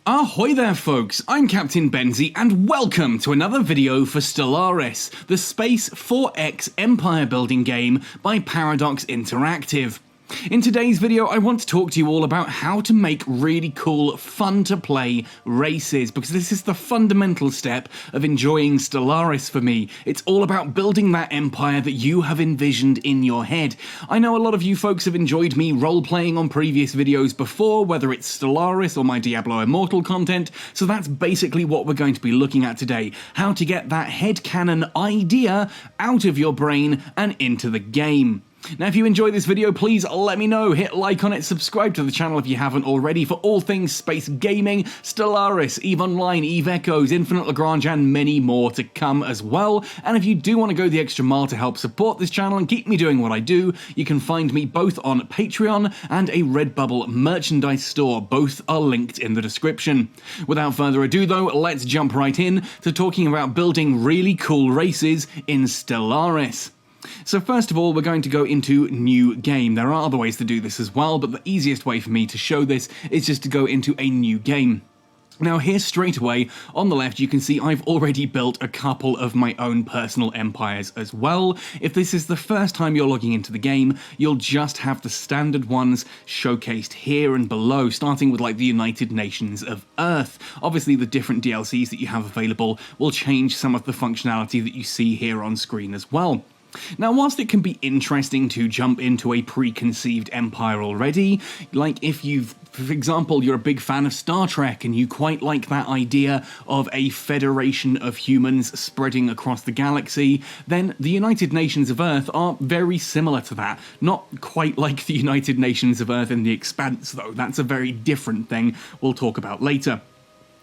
Ahoy there folks, I'm Captain Benzie and welcome to another video for Stellaris, the Space 4X empire building game by Paradox Interactive. In today's video I want to talk to you all about how to make really cool, fun to play races, because this is the fundamental step of enjoying Stellaris for me. It's all about building that empire that you have envisioned in your head. I know a lot of you folks have enjoyed me role-playing on previous videos before, whether it's Stellaris or my Diablo Immortal content, so that's basically what we're going to be looking at today. How to get that headcanon idea out of your brain and into the game. Now if you enjoyed this video, please let me know, hit like on it, subscribe to the channel if you haven't already for all things space gaming, Stellaris, EVE Online, EVE Echoes, Infinite Lagrange and many more to come as well. And if you do want to go the extra mile to help support this channel and keep me doing what I do, you can find me both on Patreon and a Redbubble merchandise store. Both are linked in the description. Without further ado though, let's jump right in to talking about building really cool races in Stellaris. So first of all, we're going to go into new game. There are other ways to do this as well, but the easiest way for me to show this is just to go into a new game. Now here straight away, on the left, you can see I've already built a couple of my own personal empires as well. If this is the first time you're logging into the game, you'll just have the standard ones showcased here and below, starting with like the United Nations of Earth. Obviously the different DLCs that you have available will change some of the functionality that you see here on screen as well. Now, whilst it can be interesting to jump into a preconceived empire already, like if you've, for example, you're a big fan of Star Trek and you quite like that idea of a federation of humans spreading across the galaxy, then the United Nations of Earth are very similar to that. Not quite like the United Nations of Earth in The Expanse, though. That's a very different thing we'll talk about later.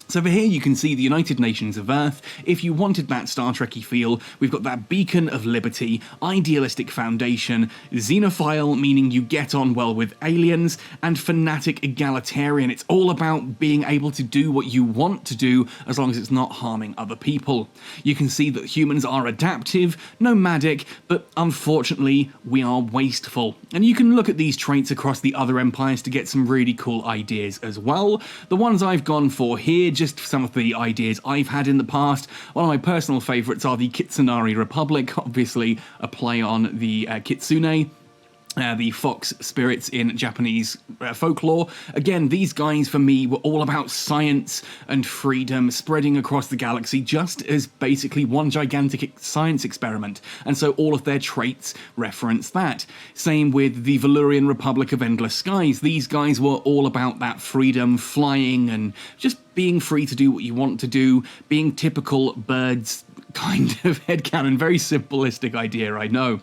So over here you can see the United Nations of Earth. If you wanted that Star Trek-y feel, we've got that beacon of liberty, idealistic foundation, xenophile, meaning you get on well with aliens, and fanatic egalitarian. It's all about being able to do what you want to do as long as it's not harming other people. You can see that humans are adaptive, nomadic, but unfortunately we are wasteful. And you can look at these traits across the other empires to get some really cool ideas as well. The ones I've gone for here, just some of the ideas I've had in the past. One of my personal favourites are the Kitsunari Republic, obviously a play on the Kitsune. The fox spirits in Japanese folklore. Again, these guys for me were all about science and freedom spreading across the galaxy, just as basically one gigantic science experiment, and so all of their traits reference that. Same with the Valurian Republic of Endless Skies. These guys were all about that freedom, flying, and just being free to do what you want to do, being typical birds kind of headcanon. Very simplistic idea, I know.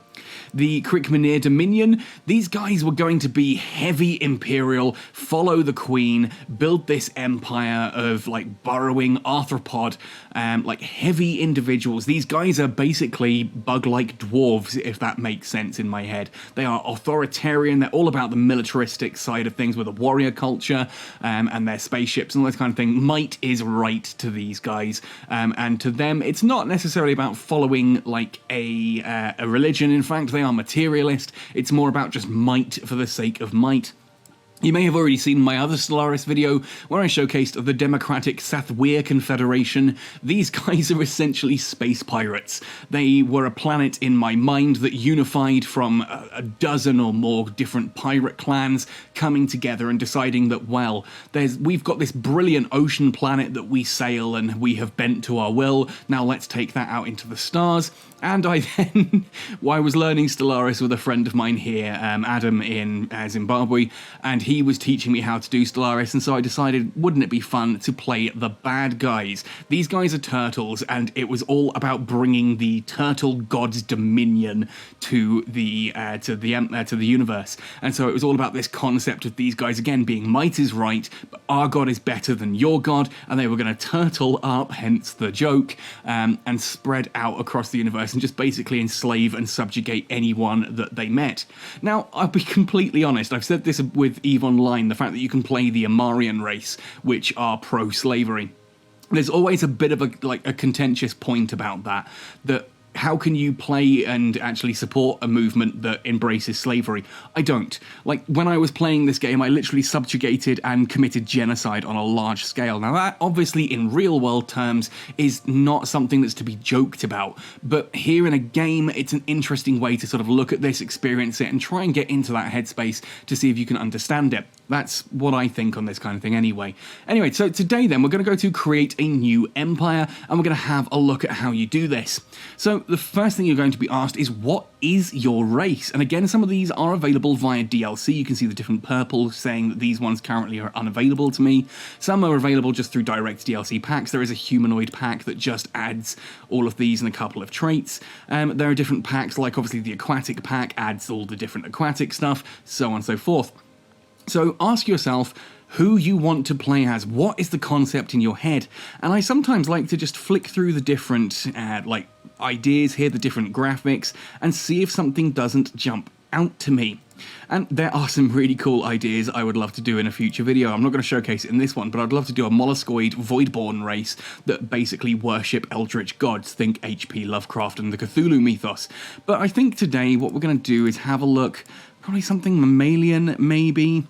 The Krikmanir Dominion, these guys were going to be heavy imperial, follow the queen, build this empire of like burrowing arthropod, like heavy individuals. These guys are basically bug-like dwarves, if that makes sense in my head. They are authoritarian, they're all about the militaristic side of things with a warrior culture, and their spaceships and all this kind of thing. Might is right to these guys, and to them it's not necessarily about following like a religion. In fact, they are materialist. It's more about just might for the sake of might. You may have already seen my other Stellaris video where I showcased the Democratic Sathweer Confederation. These guys are essentially space pirates. They were a planet in my mind that unified from a dozen or more different pirate clans coming together and deciding that, well, we've got this brilliant ocean planet that we sail and we have bent to our will. Now let's take that out into the stars. And I then, I was learning Stellaris with a friend of mine here, Adam in Zimbabwe, and he was teaching me how to do Stellaris, and so I decided, wouldn't it be fun to play the bad guys? These guys are turtles, and it was all about bringing the turtle god's dominion to the universe. And so it was all about this concept of these guys, again, being might is right, but our god is better than your god, and they were going to turtle up, hence the joke, and spread out across the universe and just basically enslave and subjugate anyone that they met. Now, I'll be completely honest, I've said this with EVE Online, the fact that you can play the Amarian race, which are pro-slavery. There's always a bit of a contentious point about that how can you play and actually support a movement that embraces slavery? I don't. Like, when I was playing this game, I literally subjugated and committed genocide on a large scale. Now, that obviously in real-world terms is not something that's to be joked about, but here in a game, it's an interesting way to sort of look at this, experience it, and try and get into that headspace to see if you can understand it. That's what I think on this kind of thing anyway. Anyway, so today then, we're going to go to create a new empire, and we're going to have a look at how you do this. So the first thing you're going to be asked is, what is your race? And again, some of these are available via DLC. You can see the different purple saying that these ones currently are unavailable to me. Some are available just through direct DLC packs. There is a humanoid pack that just adds all of these and a couple of traits. There are different packs, like obviously the aquatic pack adds all the different aquatic stuff, so on and so forth. So ask yourself who you want to play as. What is the concept in your head? And I sometimes like to just flick through the different ideas here, the different graphics, and see if something doesn't jump out to me. And there are some really cool ideas I would love to do in a future video. I'm not going to showcase it in this one, but I'd love to do a molluscoid voidborn race that basically worship eldritch gods. Think H.P. Lovecraft and the Cthulhu mythos. But I think today what we're going to do is have a look, probably something mammalian maybe.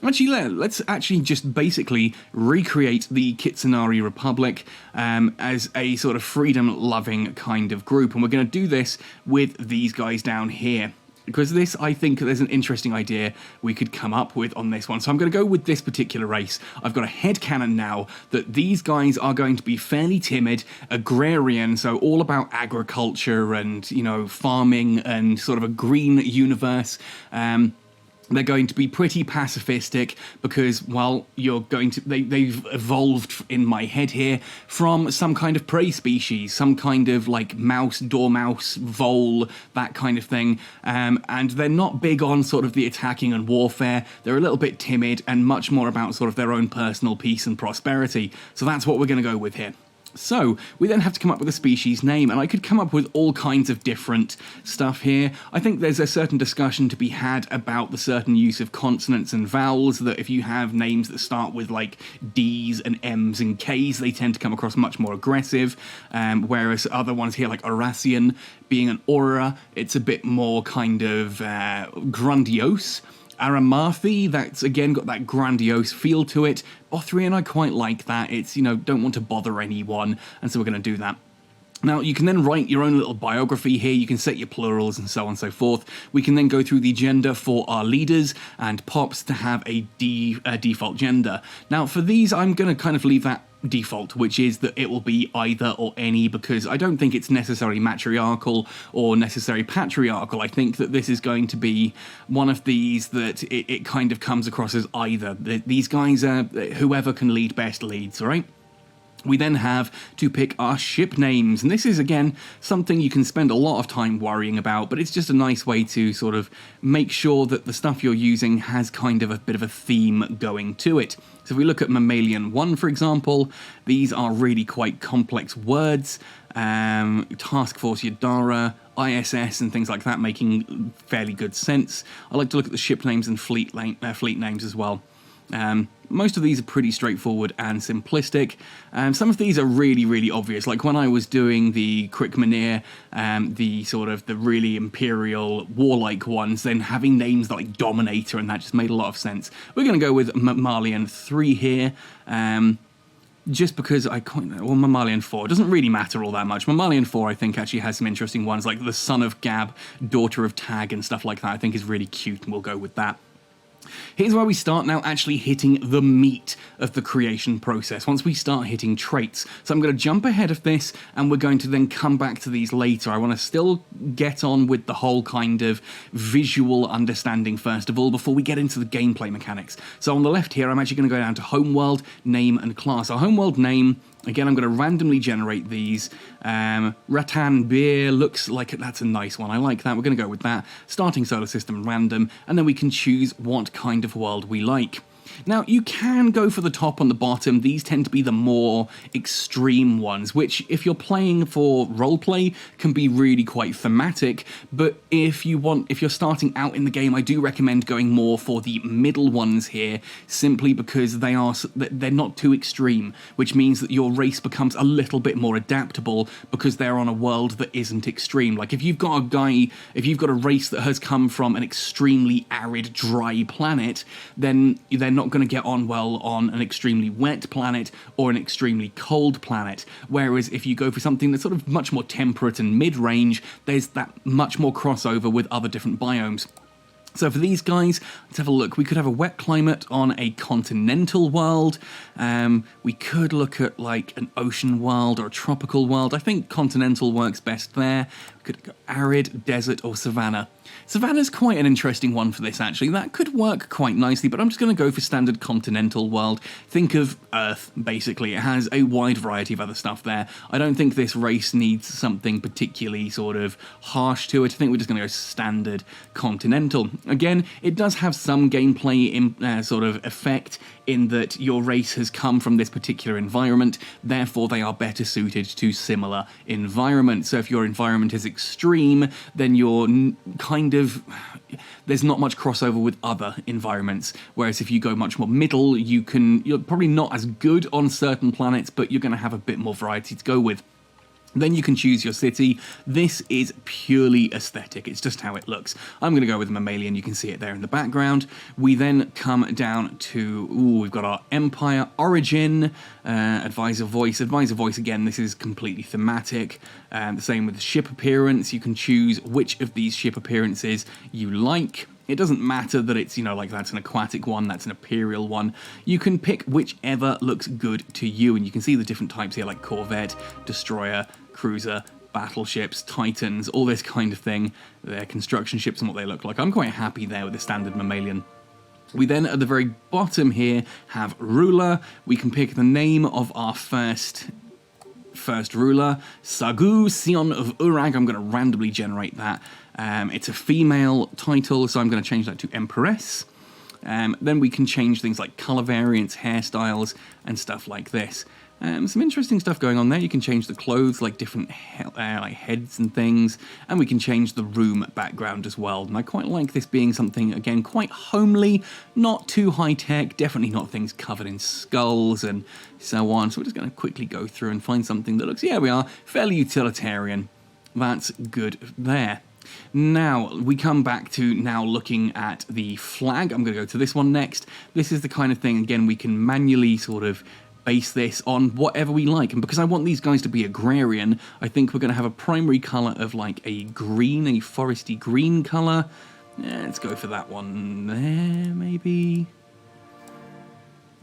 Actually, let's actually just basically recreate the Kitsunari Republic as a sort of freedom-loving kind of group. And we're going to do this with these guys down here. Because this, I think, there's an interesting idea we could come up with on this one. So I'm going to go with this particular race. I've got a headcanon now that these guys are going to be fairly timid, agrarian, so all about agriculture and, you know, farming and sort of a green universe. They're going to be pretty pacifistic because, well, they've evolved in my head here from some kind of prey species, some kind of like mouse, dormouse, vole, that kind of thing. And they're not big on sort of the attacking and warfare. They're a little bit timid and much more about sort of their own personal peace and prosperity. So that's what we're going to go with here. So, we then have to come up with a species name, and I could come up with all kinds of different stuff here. I think there's a certain discussion to be had about the certain use of consonants and vowels, that if you have names that start with like D's and M's and K's, they tend to come across much more aggressive, whereas other ones here, like Horacian, being an aura, it's a bit more kind of grandiose. Aramarthi, that's again got that grandiose feel to it. Othrian, I quite like that. It's, you know, don't want to bother anyone, and so we're going to do that. Now, you can then write your own little biography here, you can set your plurals and so on and so forth. We can then go through the gender for our leaders, and Pops to have a default gender. Now, for these, I'm going to kind of leave that default, which is that it will be either or any, because I don't think it's necessarily matriarchal or necessarily patriarchal. I think that this is going to be one of these that it kind of comes across as either. These guys, whoever can lead best leads, all right? We then have to pick our ship names, and this is, again, something you can spend a lot of time worrying about, but it's just a nice way to sort of make sure that the stuff you're using has kind of a bit of a theme going to it. So if we look at Mammalian 1, for example, these are really quite complex words. Task Force Yadara, ISS, and things like that making fairly good sense. I like to look at the ship names and fleet names as well. Most of these are pretty straightforward and simplistic. Some of these are really, really obvious. Like when I was doing the Quick Manir, the really imperial, warlike ones, then having names like Dominator, and that just made a lot of sense. We're going to go with Mammalian 3 here. Just because Mammalian 4 doesn't really matter all that much. Mammalian 4, I think, actually has some interesting ones, like the son of Gab, daughter of Tag, and stuff like that. I think is really cute, and we'll go with that. Here's where we start now actually hitting the meat of the creation process, once we start hitting traits. So I'm going to jump ahead of this, and we're going to then come back to these later. I want to still get on with the whole kind of visual understanding first of all, before we get into the gameplay mechanics. So on the left here, I'm actually going to go down to Homeworld, Name, and Class. So Homeworld Name, again, I'm going to randomly generate these. Rattan Beer looks like that's a nice one. I like that. We're going to go with that. Starting solar system random, and then we can choose what kind of world we like. Now, you can go for the top and the bottom. These tend to be the more extreme ones, which, if you're playing for roleplay, can be really quite thematic. But if you're starting out in the game, I do recommend going more for the middle ones here, simply because they're not too extreme, which means that your race becomes a little bit more adaptable because they're on a world that isn't extreme. Like, if you've got a race that has come from an extremely arid, dry planet, then they're not going to get on well on an extremely wet planet or an extremely cold planet. Whereas if you go for something that's sort of much more temperate and mid-range, there's that much more crossover with other different biomes. So for these guys, let's have a look. We could have a wet climate on a continental world. We could look at like an ocean world or a tropical world. I think continental works best there. We could go arid, desert, or savanna. Savannah's quite an interesting one for this, actually. That could work quite nicely, but I'm just going to go for standard continental world. Think of Earth, basically. It has a wide variety of other stuff there. I don't think this race needs something particularly sort of harsh to it. I think we're just going to go standard continental. Again, it does have some gameplay sort of effect in that your race has come from this particular environment, therefore they are better suited to similar environments. So if your environment is extreme, then you're there's not much crossover with other environments, whereas if you go much more middle, you're probably not as good on certain planets, but you're going to have a bit more variety to go with. Then you can choose your city. This is purely aesthetic. It's just how it looks. I'm going to go with mammalian. You can see it there in the background. We then come down to, we've got our empire origin, advisor voice. Advisor voice, again, this is completely thematic. The same with ship appearance. You can choose which of these ship appearances you like. It doesn't matter that it's, like that's an aquatic one, that's an imperial one. You can pick whichever looks good to you, and you can see the different types here, like Corvette, Destroyer, Cruiser, battleships, Titans, all this kind of thing. Their construction ships and what they look like. I'm quite happy there with the standard mammalian. We then, at the very bottom here, have ruler. We can pick the name of our first ruler, Sagu Sion of Urag. I'm going to randomly generate that. It's a female title, so I'm going to change that to Empress. Then we can change things like color variants, hairstyles, and stuff like this. Some interesting stuff going on there. You can change the clothes, like different like heads and things, and we can change the room background as well. And I quite like this being something, again, quite homely, not too high-tech, definitely not things covered in skulls and so on. So we're just going to quickly go through and find something that looks, yeah, we are, fairly utilitarian. That's good there. Now, we come back to now looking at the flag. I'm going to go to this one next. This is the kind of thing, again, we can manually sort of base this on whatever we like. And because I want these guys to be agrarian, I think we're going to have a primary colour of like a green, a foresty green colour. Yeah, let's go for that one there, maybe.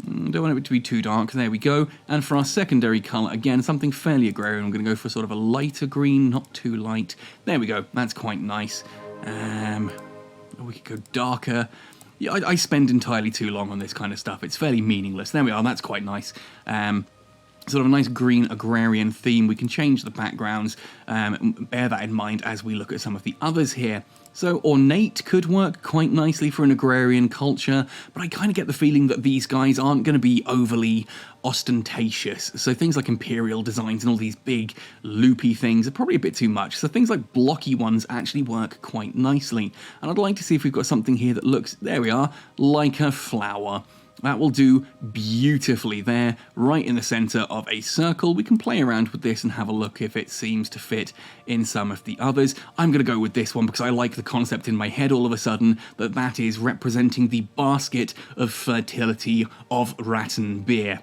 Don't want it to be too dark. There we go. And for our secondary colour, again, something fairly agrarian. I'm going to go for sort of a lighter green, not too light. There we go. That's quite nice. We could go darker. Yeah, I spend entirely too long on this kind of stuff. It's fairly meaningless. There we are. That's quite nice. Sort of a nice green agrarian theme. We can change the backgrounds. Bear that in mind as we look at some of the others here. So ornate could work quite nicely for an agrarian culture, but I kind of get the feeling that these guys aren't going to be overly ostentatious. So things like imperial designs and all these big loopy things are probably a bit too much. So things like blocky ones actually work quite nicely. And I'd like to see if we've got something here that looks, there we are, like a flower. That will do beautifully there, right in the center of a circle. We can play around with this and have a look if it seems to fit in some of the others. I'm going to go with this one because I like the concept in my head all of a sudden that is representing the basket of fertility of Rattenbeer.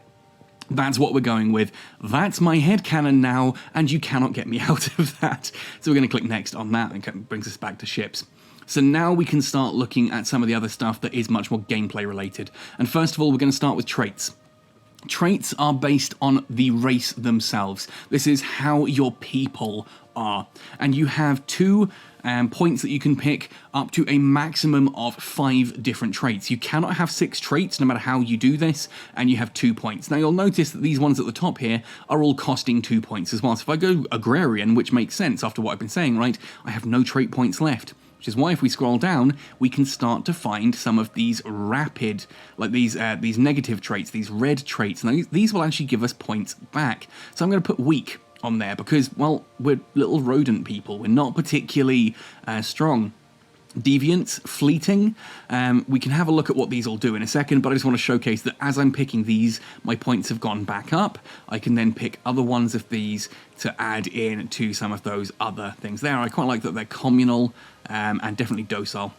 That's what we're going with. That's my headcanon now, and you cannot get me out of that. So we're going to click next on that, and it brings us back to ships. So now we can start looking at some of the other stuff that is much more gameplay related. And first of all, we're going to start with traits. Traits are based on the race themselves. This is how your people are. And you have two points that you can pick up to a maximum of 5 different traits. You cannot have 6 traits no matter how you do this, and you have 2 points. Now you'll notice that these ones at the top here are all costing 2 points as well. So if I go agrarian, which makes sense after what I've been saying, right, I have no trait points left. Which is why if we scroll down, we can start to find some of these rapid, like these negative traits, these red traits, and these will actually give us points back. So I'm going to put weak on there because, well, we're little rodent people. We're not particularly strong. Deviance, fleeting, we can have a look at what these all do in a second, but I just want to showcase that as I'm picking these, my points have gone back up. I can then pick other ones of these to add in to some of those other things there. I quite like that they're communal and definitely docile.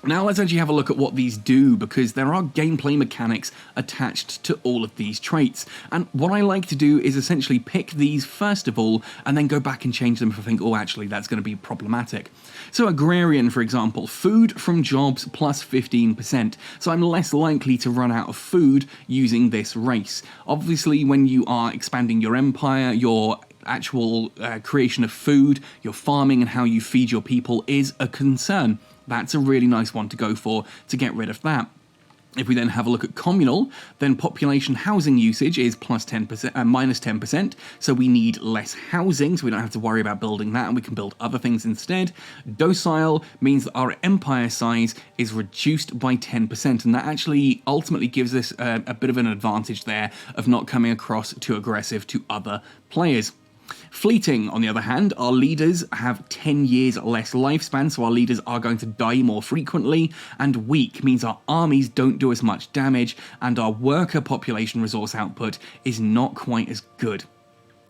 Now let's actually have a look at what these do, because there are gameplay mechanics attached to all of these traits. And what I like to do is essentially pick these first of all, and then go back and change them if I think, oh, actually, that's going to be problematic. So agrarian, for example, food from jobs plus 15%. So I'm less likely to run out of food using this race. Obviously, when you are expanding your empire, your actual creation of food, your farming and how you feed your people is a concern. That's a really nice one to go for to get rid of that. If we then have a look at communal, then population housing usage is plus 10%, minus 10%, so we need less housing, so we don't have to worry about building that, and we can build other things instead. Docile means that our empire size is reduced by 10%, and that actually ultimately gives us a bit of an advantage there of not coming across too aggressive to other players. Fleeting, on the other hand, our leaders have 10 years less lifespan, so our leaders are going to die more frequently, and weak means our armies don't do as much damage, and our worker population resource output is not quite as good.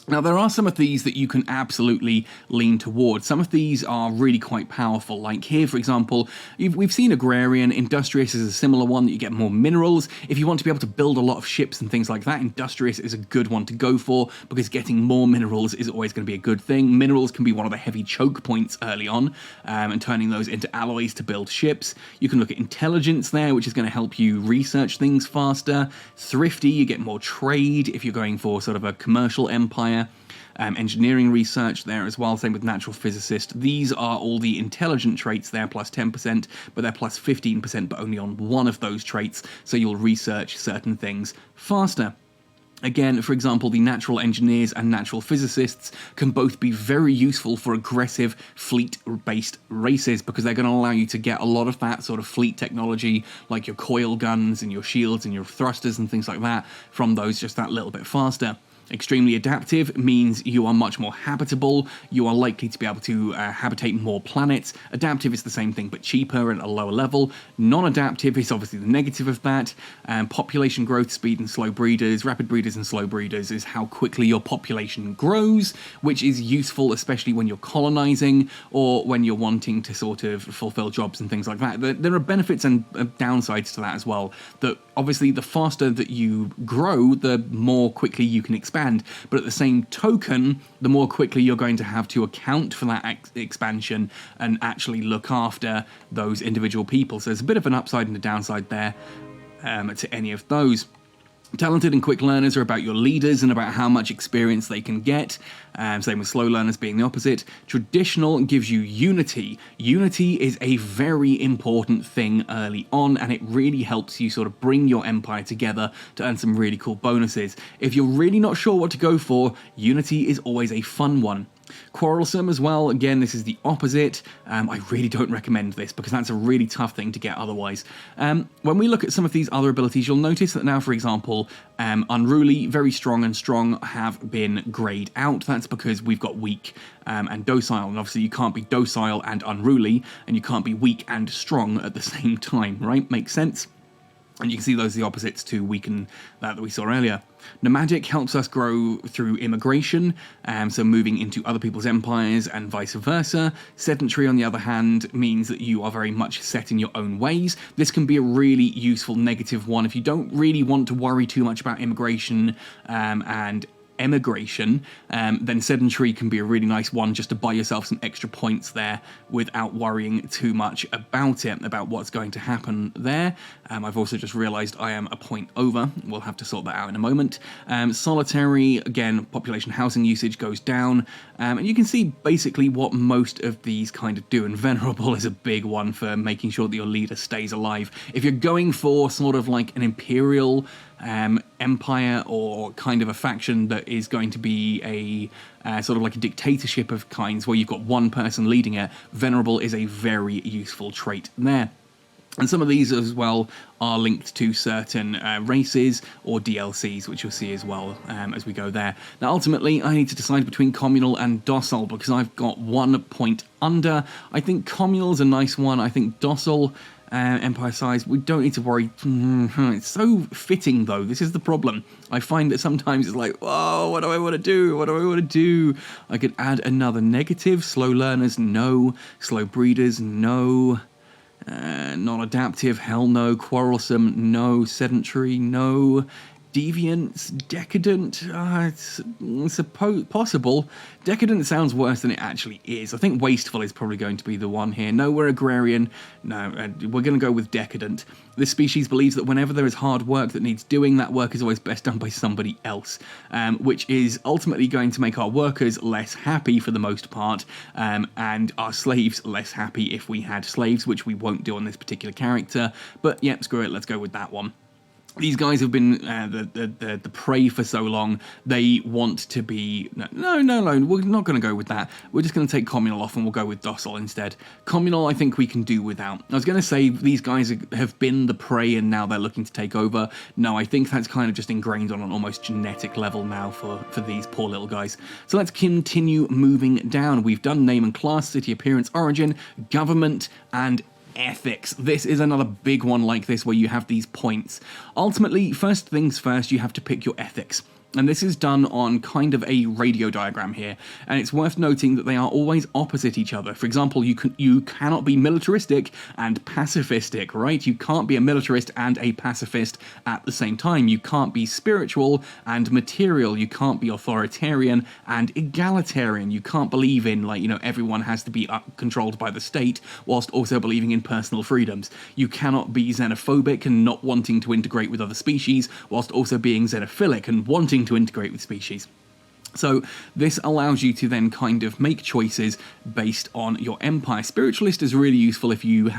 Now, there are some of these that you can absolutely lean towards. Some of these are really quite powerful. Like here, for example, we've seen agrarian. Industrious is a similar one that you get more minerals. If you want to be able to build a lot of ships and things like that, industrious is a good one to go for, because getting more minerals is always going to be a good thing. Minerals can be one of the heavy choke points early on, and turning those into alloys to build ships. You can look at intelligence there, which is going to help you research things faster. Thrifty, you get more trade if you're going for sort of a commercial empire. Engineering research there as well, same with natural physicist. These are all the intelligent traits there, plus 10%, but they're plus 15%, but only on one of those traits, so you'll research certain things faster. Again, for example, the natural engineers and natural physicists can both be very useful for aggressive fleet-based races, because they're going to allow you to get a lot of that sort of fleet technology, like your coil guns and your shields and your thrusters and things like that, from those just that little bit faster. Extremely adaptive means you are much more habitable, you are likely to be able to habitate more planets. Adaptive is the same thing but cheaper and at a lower level. Non-adaptive is obviously the negative of that. Population growth, speed and slow breeders, rapid breeders and slow breeders is how quickly your population grows, which is useful especially when you're colonizing or when you're wanting to sort of fulfill jobs and things like that. There are benefits and downsides to that as well. That obviously the faster that you grow, the more quickly you can expand, but at the same token, the more quickly you're going to have to account for that expansion and actually look after those individual people. So there's a bit of an upside and a downside there to any of those. Talented and quick learners are about your leaders and about how much experience they can get. Same with slow learners being the opposite. Traditional gives you unity. Unity is a very important thing early on, and it really helps you sort of bring your empire together to earn some really cool bonuses. If you're really not sure what to go for, unity is always a fun one. Quarrelsome as well, again, this is the opposite. I really don't recommend this because that's a really tough thing to get otherwise. When we look at some of these other abilities, you'll notice that now, for example, Unruly, very strong and strong have been greyed out. That's because we've got weak and docile, and obviously you can't be docile and unruly, and you can't be weak and strong at the same time, right? Makes sense? And you can see those are the opposites to weaken that we saw earlier. Nomadic helps us grow through immigration, so moving into other people's empires and vice versa. Sedentary, on the other hand, means that you are very much set in your own ways. This can be a really useful negative one if you don't really want to worry too much about immigration and emigration, then sedentary can be a really nice one just to buy yourself some extra points there without worrying too much about it, about what's going to happen there. I've also just realized I am a point over. We'll have to sort that out in a moment. Solitary, again, population housing usage goes down, and you can see basically what most of these kind of do, and venerable is a big one for making sure that your leader stays alive. If you're going for sort of like an imperial empire or kind of a faction that is going to be a sort of like a dictatorship of kinds where you've got one person leading it, venerable is a very useful trait there. And some of these as well are linked to certain races or DLCs, which you'll see as well as we go there. Now, ultimately, I need to decide between communal and docile because I've got 1 point under. I think communal's a nice one. I think docile, empire size, we don't need to worry. It's so fitting, though. This is the problem. I find that sometimes it's like, whoa, what do I want to do? What do I want to do? I could add another negative. Slow learners, no. Slow breeders, no. Non-adaptive, hell no. Quarrelsome, no. Sedentary, no. Deviant, decadent, it's possible. Decadent sounds worse than it actually is. I think wasteful is probably going to be the one here. No, we're agrarian. No, we're going to go with decadent. This species believes that whenever there is hard work that needs doing, that work is always best done by somebody else, which is ultimately going to make our workers less happy for the most part, and our slaves less happy if we had slaves, which we won't do on this particular character. But yeah, screw it, let's go with that one. These guys have been the prey for so long, they want to be... No, we're not going to go with that. We're just going to take communal off and we'll go with docile instead. Communal, I think we can do without. I was going to say these guys have been the prey and now they're looking to take over. No, I think that's kind of just ingrained on an almost genetic level now for these poor little guys. So let's continue moving down. We've done name and class, city appearance, origin, government, and ethics. This is another big one like this where you have these points. Ultimately, first things first, you have to pick your ethics. And this is done on kind of a radio diagram here, and it's worth noting that they are always opposite each other. For example, you cannot be militaristic and pacifistic, right? You can't be a militarist and a pacifist at the same time. You can't be spiritual and material. You can't be authoritarian and egalitarian. You can't believe in, like, everyone has to be controlled by the state whilst also believing in personal freedoms. You cannot be xenophobic and not wanting to integrate with other species whilst also being xenophilic and wanting to integrate with species. So this allows you to then kind of make choices based on your empire. Spiritualist is really useful if you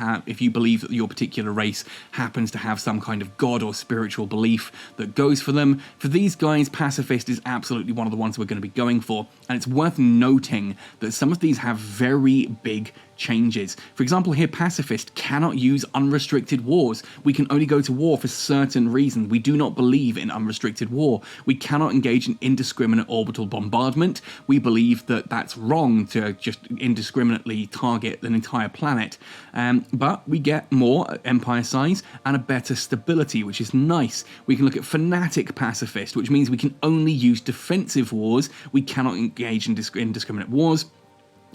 believe that your particular race happens to have some kind of god or spiritual belief that goes for them. For these guys, pacifist is absolutely one of the ones we're going to be going for, and it's worth noting that some of these have very big changes. For example, here, pacifist cannot use unrestricted wars. We can only go to war for certain reasons. We do not believe in unrestricted war. We cannot engage in indiscriminate orbital bombardment. We believe that that's wrong to just indiscriminately target an entire planet. But we get more empire size and a better stability, which is nice. We can look at fanatic pacifist, which means we can only use defensive wars. We cannot engage in indiscriminate wars.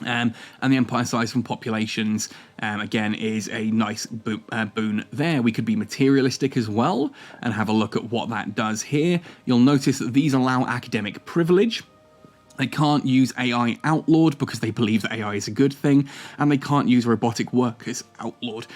And the empire size from populations, again, is a nice boon there. We could be materialistic as well and have a look at what that does here. You'll notice that these allow academic privilege. They can't use AI outlawed because they believe that AI is a good thing, and they can't use robotic workers outlawed,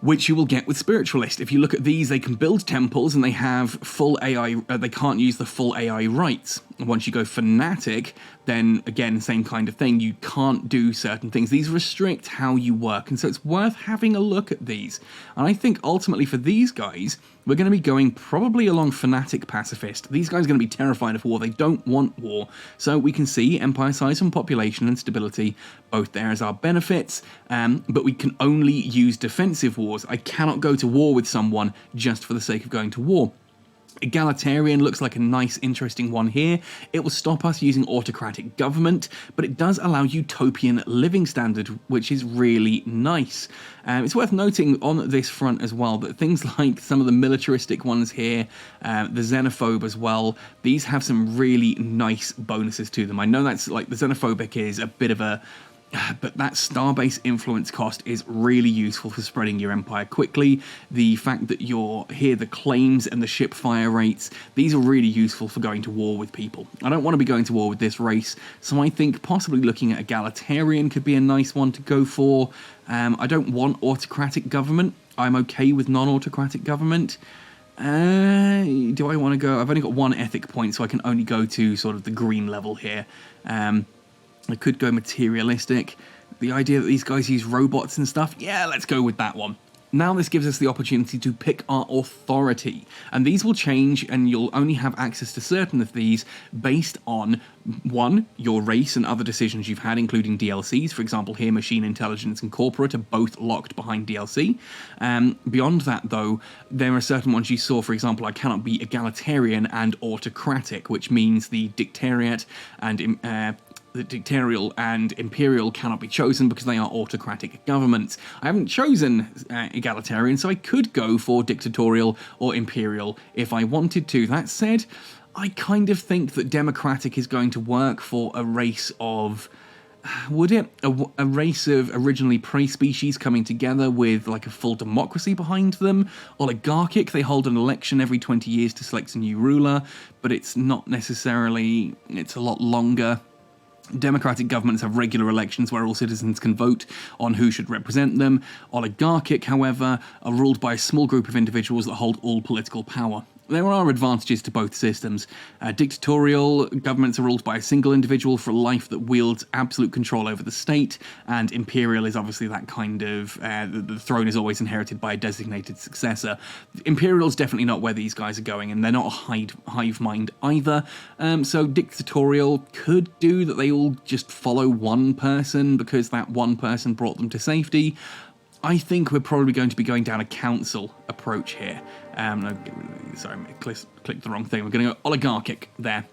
which you will get with spiritualist. If you look at these, they can build temples and they have full AI, they can't use the full AI rights. And once you go fanatic, then again, same kind of thing, you can't do certain things. These restrict how you work, and so it's worth having a look at these. And I think ultimately for these guys, we're going to be going probably along fanatic pacifist. These guys are going to be terrified of war. They don't want war. So we can see empire size and population and stability both there as our benefits, but we can only use defensive wars. I cannot go to war with someone just for the sake of going to war. Egalitarian looks like a nice, interesting one here. It will stop us using autocratic government, but it does allow utopian living standard, which is really nice. It's worth noting on this front as well that things like some of the militaristic ones here, the xenophobe as well, these have some really nice bonuses to them. I know that's like the xenophobic is a bit of a... But that starbase influence cost is really useful for spreading your empire quickly. The fact that you're here, the claims and the ship fire rates, these are really useful for going to war with people. I don't want to be going to war with this race, so I think possibly looking at egalitarian could be a nice one to go for. I don't want autocratic government. I'm okay with non-autocratic government. Do I want to go? I've only got one ethic point, so I can only go to sort of the green level here. I could go materialistic. The idea that these guys use robots and stuff, yeah, let's go with that one. Now this gives us the opportunity to pick our authority, and these will change, and you'll only have access to certain of these based on, one, your race and other decisions you've had, including DLCs. For example, here, Machine Intelligence and Corporate are both locked behind DLC. Beyond that, though, there are certain ones you saw. For example, I cannot be egalitarian and autocratic, which means the dictatorial and imperial cannot be chosen because they are autocratic governments. I haven't chosen egalitarian, so I could go for dictatorial or imperial if I wanted to. That said, I kind of think that democratic is going to work for a race of... Would it? A race of originally prey species coming together with like a full democracy behind them? Oligarchic, they hold an election every 20 years to select a new ruler, but it's not necessarily... It's a lot longer. Democratic governments have regular elections where all citizens can vote on who should represent them. Oligarchic, however, are ruled by a small group of individuals that hold all political power. There are advantages to both systems. Dictatorial governments are ruled by a single individual for life that wields absolute control over the state, and imperial is obviously that kind of... the throne is always inherited by a designated successor. Imperial is definitely not where these guys are going, and they're not a hive mind either. So dictatorial could do that they all just follow one person because that one person brought them to safety. I think we're probably going to be going down a council approach here. No, sorry, I clicked the wrong thing. We're going to go oligarchic there.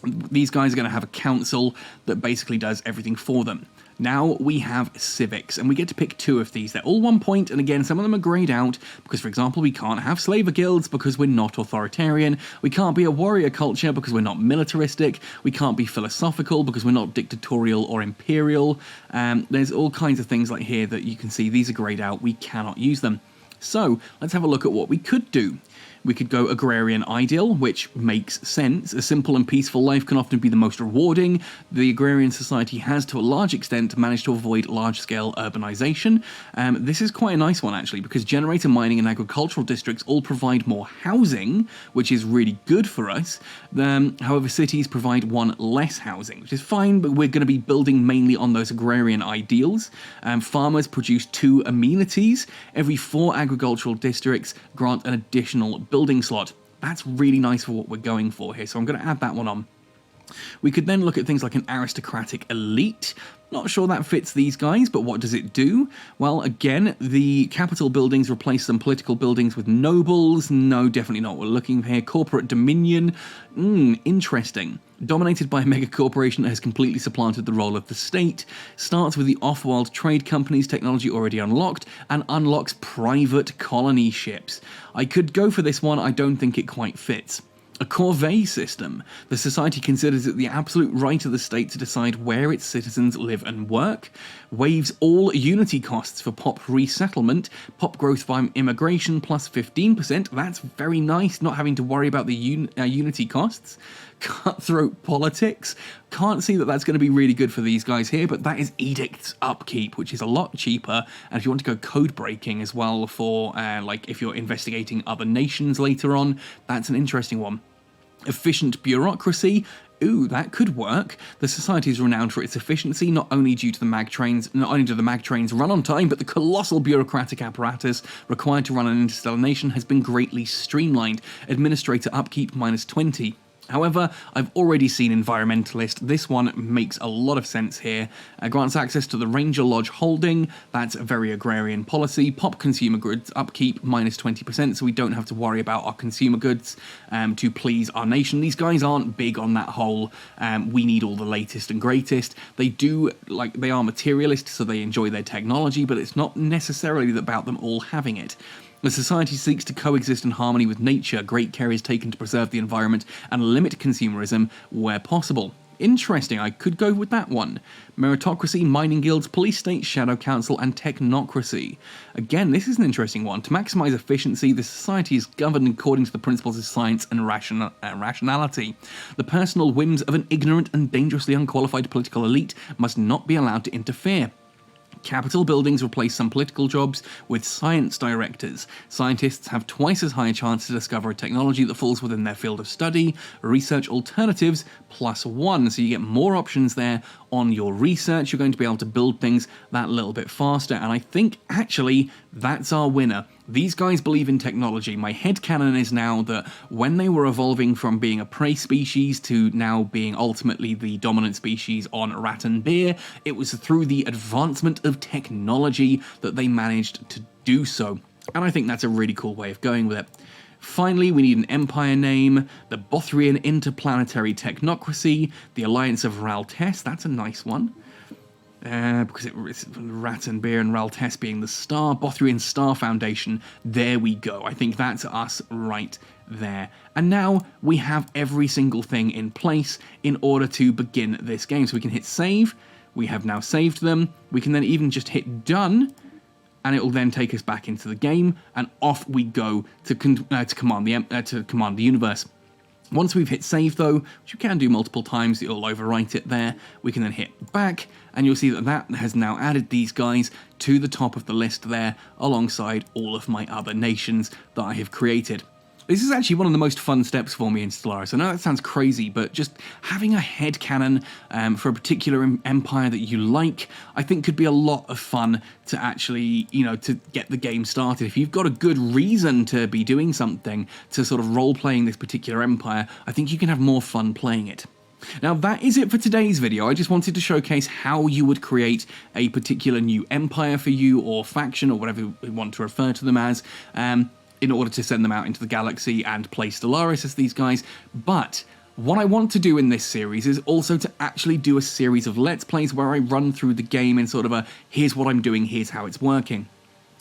These guys are going to have a council that basically does everything for them. Now we have civics, and we get to pick two of these. They're all 1 point, and again, some of them are greyed out, because, for example, we can't have slaver guilds because we're not authoritarian. We can't be a warrior culture because we're not militaristic. We can't be philosophical because we're not dictatorial or imperial. There's all kinds of things like here that you can see. These are greyed out. We cannot use them. So let's have a look at what we could do. We could go agrarian ideal, which makes sense. A simple and peaceful life can often be the most rewarding. The agrarian society has, to a large extent, managed to avoid large-scale urbanization. This is quite a nice one, actually, because generator mining and agricultural districts all provide more housing, which is really good for us. However, cities provide one less housing, which is fine, but we're going to be building mainly on those agrarian ideals. Farmers produce 2 amenities. Every 4 agricultural districts grant an additional building slot. That's really nice for what we're going for here, so I'm going to add that one on. We could then look at things like an aristocratic elite. Not sure that fits these guys, but what does it do? Well, again, the capital buildings replace some political buildings with nobles. No, definitely not what we're looking for here. Corporate dominion. Interesting. Dominated by a mega corporation that has completely supplanted the role of the state. Starts with the off-world trade companies, technology already unlocked, and unlocks private colony ships. I could go for this one. I don't think it quite fits. A corvée system. The society considers it the absolute right of the state to decide where its citizens live and work. Waives all unity costs for pop resettlement. Pop growth by immigration plus 15%. That's very nice, not having to worry about the unity costs. Cutthroat politics. Can't see that that's going to be really good for these guys here, but that is edicts upkeep, which is a lot cheaper. And if you want to go code breaking as well for, like, if you're investigating other nations later on, that's an interesting one. Efficient bureaucracy. Ooh, that could work. The society is renowned for its efficiency, not only do the mag trains run on time, but the colossal bureaucratic apparatus required to run an interstellar nation has been greatly streamlined. Administrator upkeep -20. However, I've already seen Environmentalist. This one makes a lot of sense here. Grants access to the Ranger Lodge holding. That's a very agrarian policy. Pop consumer goods upkeep -20%, so we don't have to worry about our consumer goods to please our nation. These guys aren't big on that whole, we need all the latest and greatest. They are materialist, so they enjoy their technology, but it's not necessarily about them all having it. The society seeks to coexist in harmony with nature. Great care is taken to preserve the environment and limit consumerism where possible. Interesting, I could go with that one. Meritocracy, mining guilds, police state, shadow council, and technocracy. Again, this is an interesting one. To maximize efficiency, the society is governed according to the principles of science and rationality. The personal whims of an ignorant and dangerously unqualified political elite must not be allowed to interfere. Capital buildings replace some political jobs with science directors. Scientists have twice as high a chance to discover a technology that falls within their field of study. Research alternatives +1, so you get more options there on your research. You're going to be able to build things that little bit faster, and I think, actually, that's our winner. These guys believe in technology. My headcanon is now that when they were evolving from being a prey species to now being ultimately the dominant species on rat and beer, it was through the advancement of technology that they managed to do so. And I think that's a really cool way of going with it. Finally, we need an empire name, the Bothrian Interplanetary Technocracy, the Alliance of Raltes, that's a nice one. Because it's Rat and Beer and Raltes being the star, Bothrian Star Foundation, there we go. I think that's us right there. And now we have every single thing in place in order to begin this game. So we can hit save, we have now saved them, we can then even just hit done, and it will then take us back into the game, and off we go to command the universe. Once we've hit save though, which you can do multiple times, it'll overwrite it there, we can then hit back, and you'll see that that has now added these guys to the top of the list there, alongside all of my other nations that I have created. This is actually one of the most fun steps for me in Stellaris. I know that sounds crazy, but just having a headcanon for a particular empire that you like, I think could be a lot of fun to actually, to get the game started. If you've got a good reason to be doing something, to sort of role-playing this particular empire, I think you can have more fun playing it. Now that is it for today's video. I just wanted to showcase how you would create a particular new empire for you, or faction, or whatever you want to refer to them as, in order to send them out into the galaxy and play Stellaris as these guys. But what I want to do in this series is also to actually do a series of Let's Plays where I run through the game in sort of a, here's what I'm doing, here's how it's working.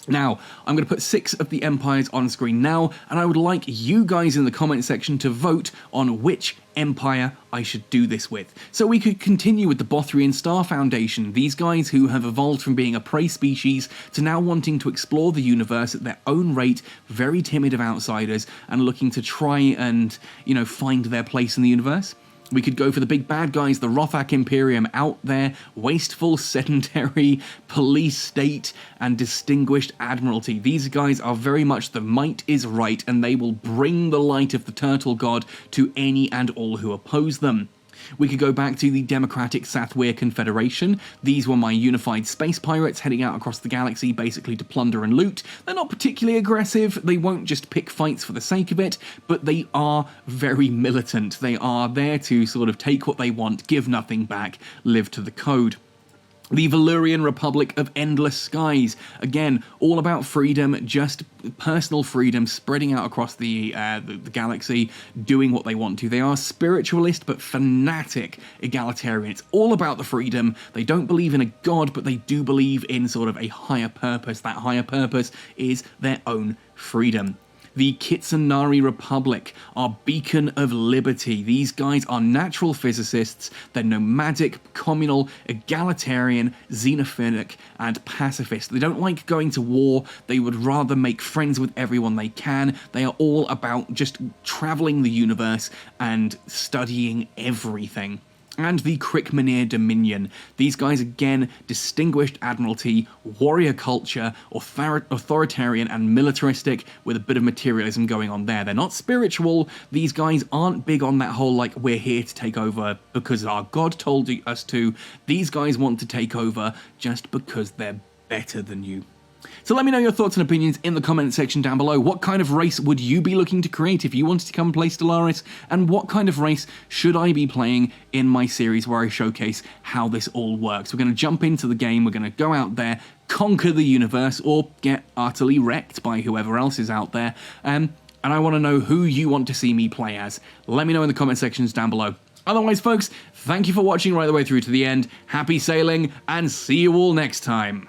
Now, I'm going to put 6 of the empires on screen now, and I would like you guys in the comment section to vote on which empire I should do this with. So we could continue with the Bothrian Star Foundation, these guys who have evolved from being a prey species to now wanting to explore the universe at their own rate, very timid of outsiders, and looking to try and, find their place in the universe. We could go for the big bad guys, the Rothak Imperium, out there, wasteful, sedentary, police state, and distinguished admiralty. These guys are very much the might is right, and they will bring the light of the turtle god to any and all who oppose them. We could go back to the Democratic Sathwir Confederation. These were my unified space pirates heading out across the galaxy basically to plunder and loot. They're not particularly aggressive, they won't just pick fights for the sake of it, but they are very militant. They are there to sort of take what they want, give nothing back, live to the code. The Valyrian Republic of Endless Skies. Again, all about freedom, just personal freedom, spreading out across the galaxy, doing what they want to. They are spiritualist but fanatic egalitarian. It's all about the freedom. They don't believe in a god, but they do believe in sort of a higher purpose. That higher purpose is their own freedom. The Kitsunari Republic, our beacon of liberty. These guys are natural physicists. They're nomadic, communal, egalitarian, xenophonic, and pacifist. They don't like going to war. They would rather make friends with everyone they can. They are all about just traveling the universe and studying everything. And the Crickmanir Dominion. These guys, again, distinguished admiralty, warrior culture, authoritarian and militaristic, with a bit of materialism going on there. They're not spiritual. These guys aren't big on that whole, like, we're here to take over because our god told us to. These guys want to take over just because they're better than you. So let me know your thoughts and opinions in the comment section down below. What kind of race would you be looking to create if you wanted to come play Stellaris? And what kind of race should I be playing in my series where I showcase how this all works? We're going to jump into the game, we're going to go out there, conquer the universe, or get utterly wrecked by whoever else is out there. And I want to know who you want to see me play as. Let me know in the comment sections down below. Otherwise, folks, thank you for watching right the way through to the end. Happy sailing, and see you all next time.